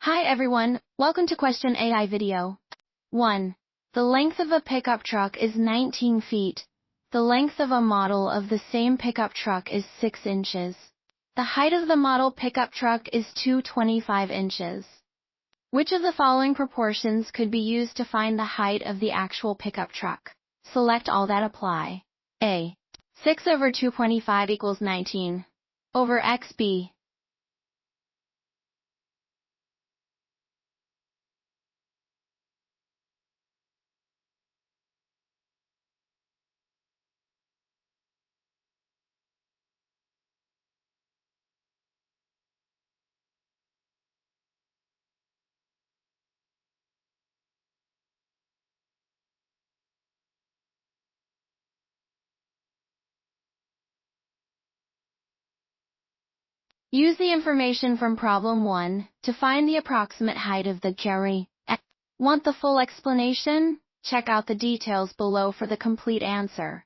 Hi everyone, welcome to Question AI video. 1. The length of a pickup truck is 19 feet. The length of a model of the same pickup truck is 6 inches. The height of the model pickup truck is 225 inches. Which of the following proportions could be used to find the height of the actual pickup truck? Select all that apply. A. 6 over 225 equals 19 over x. B. Use the information from problem 1 to find the approximate height of the carry. Want the full explanation? Check out the details below for the complete answer.